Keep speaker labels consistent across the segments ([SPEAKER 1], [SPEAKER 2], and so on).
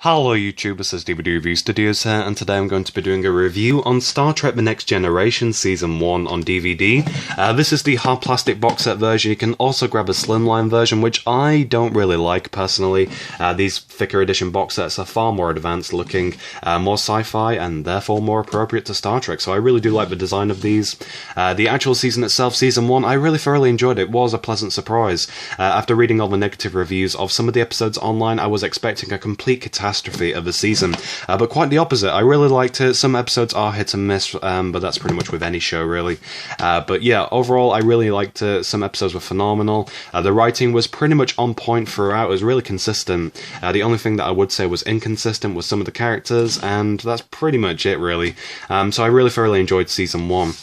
[SPEAKER 1] Hello YouTube, this is DVD Review Studios here, and today I'm going to be doing a review on Star Trek The Next Generation Season 1 on DVD. This is the hard plastic box set version. You can also grab a slimline version, which I don't really like personally. These thicker edition box sets are far more advanced looking, more sci-fi, and therefore more appropriate to Star Trek, so I really do like the design of these. The actual season itself, Season 1, I really thoroughly enjoyed it. It was a pleasant surprise. After reading all the negative reviews of some of the episodes online, I was expecting a complete catastrophe of the season, but quite the opposite. I really liked it. Some episodes are hit and miss, but that's pretty much with any show really. But yeah, overall I really liked it. Some episodes were phenomenal. The writing was pretty much on point throughout. It was really consistent. The only thing that I would say was inconsistent was some of the characters, and that's pretty much it really. So I really thoroughly enjoyed Season 1.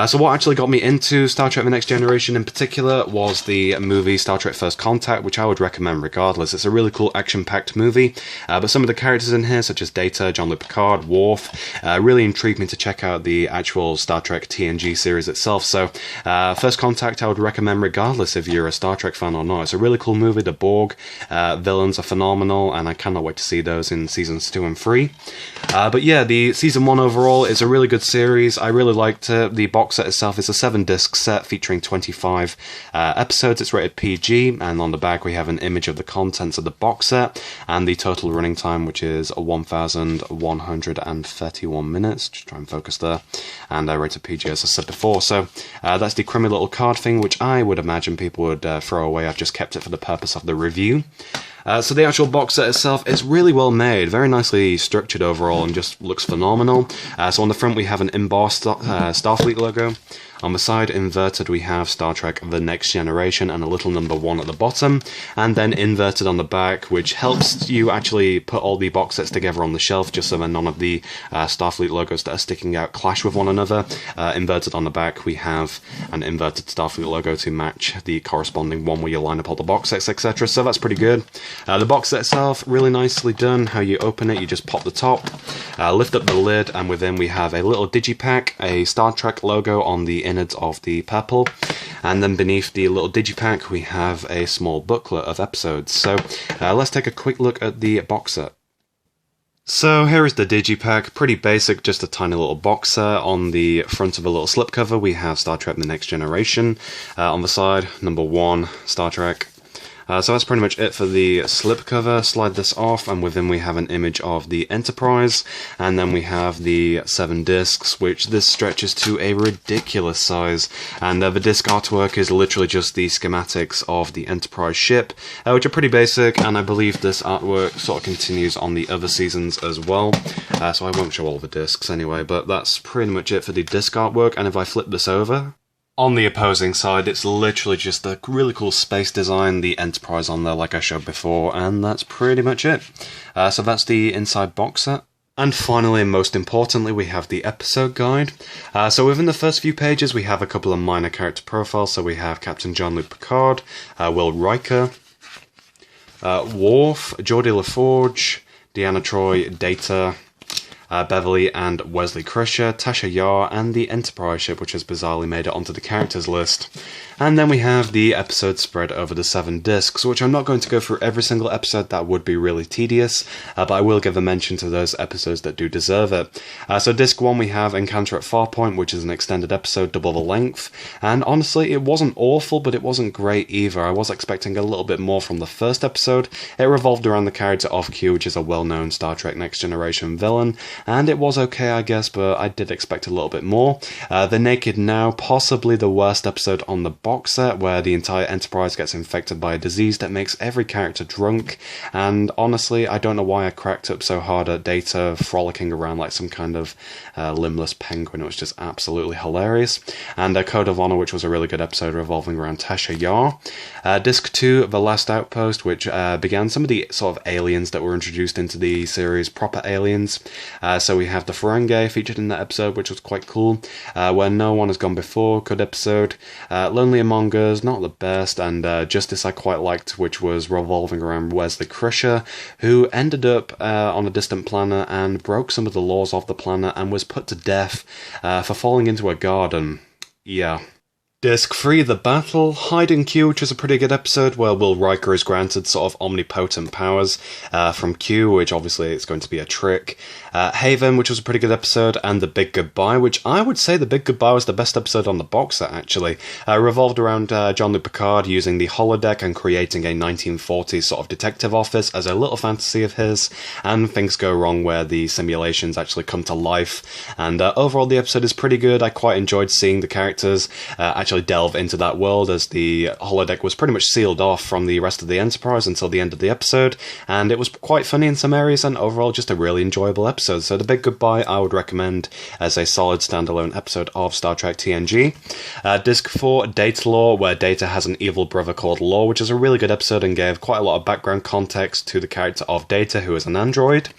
[SPEAKER 1] So what actually got me into Star Trek The Next Generation in particular was the movie Star Trek First Contact, which I would recommend regardless. It's a really cool action-packed movie, but some of the characters in here, such as Data, Jean-Luc Picard, Worf, really intrigued me to check out the actual Star Trek TNG series itself. So First Contact I would recommend regardless if you're a Star Trek fan or not. It's a really cool movie. The Borg villains are phenomenal, and I cannot wait to see those in seasons 2 and 3. But yeah, the Season 1 overall is a really good series. I really liked it. The box set itself is a 7-disc set featuring 25 episodes. It's rated PG, and on the back we have an image of the contents of the box set and the total running time, which is 1,131 minutes. Just try and focus there. And I rated PG, as I said before. So that's the crummy little card thing, which I would imagine people would throw away. I've just kept it for the purpose of the review. So the actual box set itself is really well made, very nicely structured overall, and just looks phenomenal. So on the front we have an embossed Starfleet logo. On the side, inverted, we have Star Trek The Next Generation and a little number 1 at the bottom, and then inverted on the back, which helps you actually put all the box sets together on the shelf, just so that none of the Starfleet logos that are sticking out clash with one another. Inverted on the back, we have an inverted Starfleet logo to match the corresponding one where you line up all the box sets, etc. So that's pretty good. The box set itself, really nicely done. How you open it, you just pop the top, lift up the lid, and within we have a little digipack, a Star Trek logo on the innards of the purple, and then beneath the little digipack we have a small booklet of episodes. So let's take a quick look at the box set. So here is the digipack, pretty basic, just a tiny little box set. On the front of a little slipcover we have Star Trek The Next Generation, on the side number 1 Star Trek. So that's pretty much it for the slipcover. Slide this off, and within we have an image of the Enterprise, and then we have the 7 discs, which this stretches to a ridiculous size. And the disc artwork is literally just the schematics of the Enterprise ship, which are pretty basic, and I believe this artwork sort of continues on the other seasons as well. So I won't show all the discs anyway, but that's pretty much it for the disc artwork. And if I flip this over, on the opposing side, it's literally just a really cool space design, the Enterprise on there like I showed before, and that's pretty much it. So that's the inside box set. And finally, and most importantly, we have the episode guide. So within the first few pages, we have a couple of minor character profiles. So we have Captain Jean-Luc Picard, Will Riker, Worf, Geordi LaForge, Deanna Troi, Data, Beverly and Wesley Crusher, Tasha Yar, and the Enterprise ship, which has bizarrely made it onto the characters list. And then we have the episodes spread over the 7 discs, which I'm not going to go through every single episode. That would be really tedious, but I will give a mention to those episodes that do deserve it. So disc 1 we have Encounter at Farpoint, which is an extended episode, double the length, and honestly it wasn't awful, but it wasn't great either. I was expecting a little bit more from the first episode. It revolved around the character of Q, which is a well-known Star Trek Next Generation villain, and it was okay I guess, but I did expect a little bit more. The Naked Now, possibly the worst episode on the box set, where the entire Enterprise gets infected by a disease that makes every character drunk, and honestly I don't know why I cracked up so hard at Data frolicking around like some kind of limbless penguin. It was just absolutely hilarious. And Code of Honor, which was a really good episode revolving around Tasha Yar. Disc 2, The Last Outpost, which began some of the sort of aliens that were introduced into the series, proper aliens. So we have the Ferengi featured in that episode, which was quite cool. Where No One Has Gone Before, good episode. Lonely Among Us, not the best. And Justice I quite liked, which was revolving around Wesley Crusher, who ended up on a distant planet and broke some of the laws of the planet and was put to death for falling into a garden. Yeah. Disc 3, The Battle, Hiding Q, which is a pretty good episode where Will Riker is granted sort of omnipotent powers from Q, which obviously it's going to be a trick. Haven, which was a pretty good episode, and The Big Goodbye, which I would say The Big Goodbye was the best episode on the box set, actually. Revolved around Jean-Luc Picard using the holodeck and creating a 1940s sort of detective office as a little fantasy of his, and things go wrong where the simulations actually come to life. And overall, the episode is pretty good. I quite enjoyed seeing the characters actually delve into that world, as the holodeck was pretty much sealed off from the rest of the Enterprise until the end of the episode, and it was quite funny in some areas, and overall just a really enjoyable episode. So The Big Goodbye I would recommend as a solid standalone episode of Star Trek TNG. Disc 4, Data Law, where Data has an evil brother called Law, which is a really good episode and gave quite a lot of background context to the character of Data, who is an android.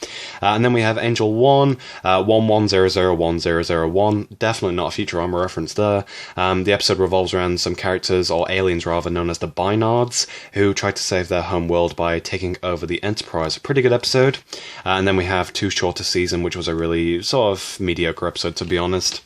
[SPEAKER 1] And then we have Angel 1, 11001001, definitely not a Futurama reference there. The episode revolves around some characters, or aliens rather, known as the Bynards, who try to save their home world by taking over the Enterprise. A pretty good episode. And then we have Too Short a Season, which was a really sort of mediocre episode, to be honest.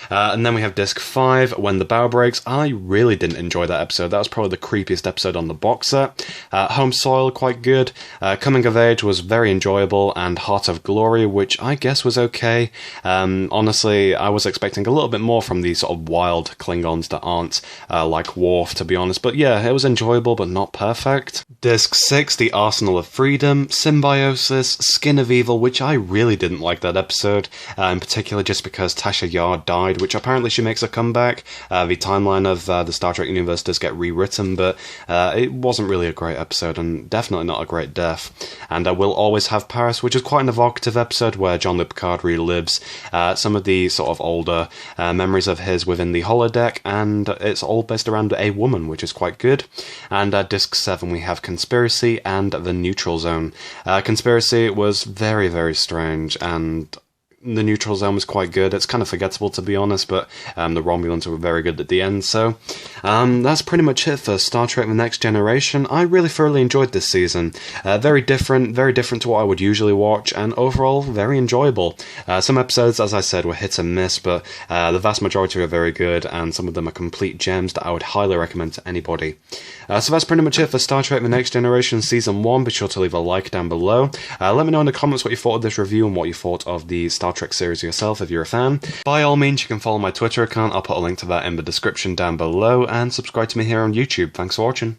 [SPEAKER 1] And then we have Disc 5, When the Bow Breaks. I really didn't enjoy that episode. That was probably the creepiest episode on the box set. Home Soil, quite good. Coming of Age was very enjoyable, and Heart of Glory, which I guess was okay. Honestly, I was expecting a little bit more from these sort of wild Klingons that aren't like Worf, to be honest. But yeah, it was enjoyable, but not perfect. Disc 6, The Arsenal of Freedom, Symbiosis, Skin of Evil, which I really didn't like that episode, in particular just because Tasha Yar died, which apparently she makes a comeback. The timeline of the Star Trek universe does get rewritten, but it wasn't really a great episode, and definitely not a great death. And We'll Always Have Paris, which is quite an evocative episode where Jean-Luc Picard relives some of the sort of older memories of his within the holodeck, and it's all based around a woman, which is quite good. And Disc 7, we have Conspiracy and The Neutral Zone. Conspiracy was very, very strange, and the Neutral Zone was quite good. It's kind of forgettable, to be honest, but the Romulans were very good at the end. So that's pretty much it for Star Trek The Next Generation. I really thoroughly enjoyed this season. Very different to what I would usually watch, and overall very enjoyable. Some episodes, as I said, were hit and miss, but the vast majority are very good, and some of them are complete gems that I would highly recommend to anybody. So that's pretty much it for Star Trek The Next Generation Season 1. Be sure to leave a like down below. Let me know in the comments what you thought of this review and what you thought of the Star Trek series yourself if you're a fan. By all means, you can follow my Twitter account. I'll put a link to that in the description down below, and subscribe to me here on YouTube. Thanks for watching.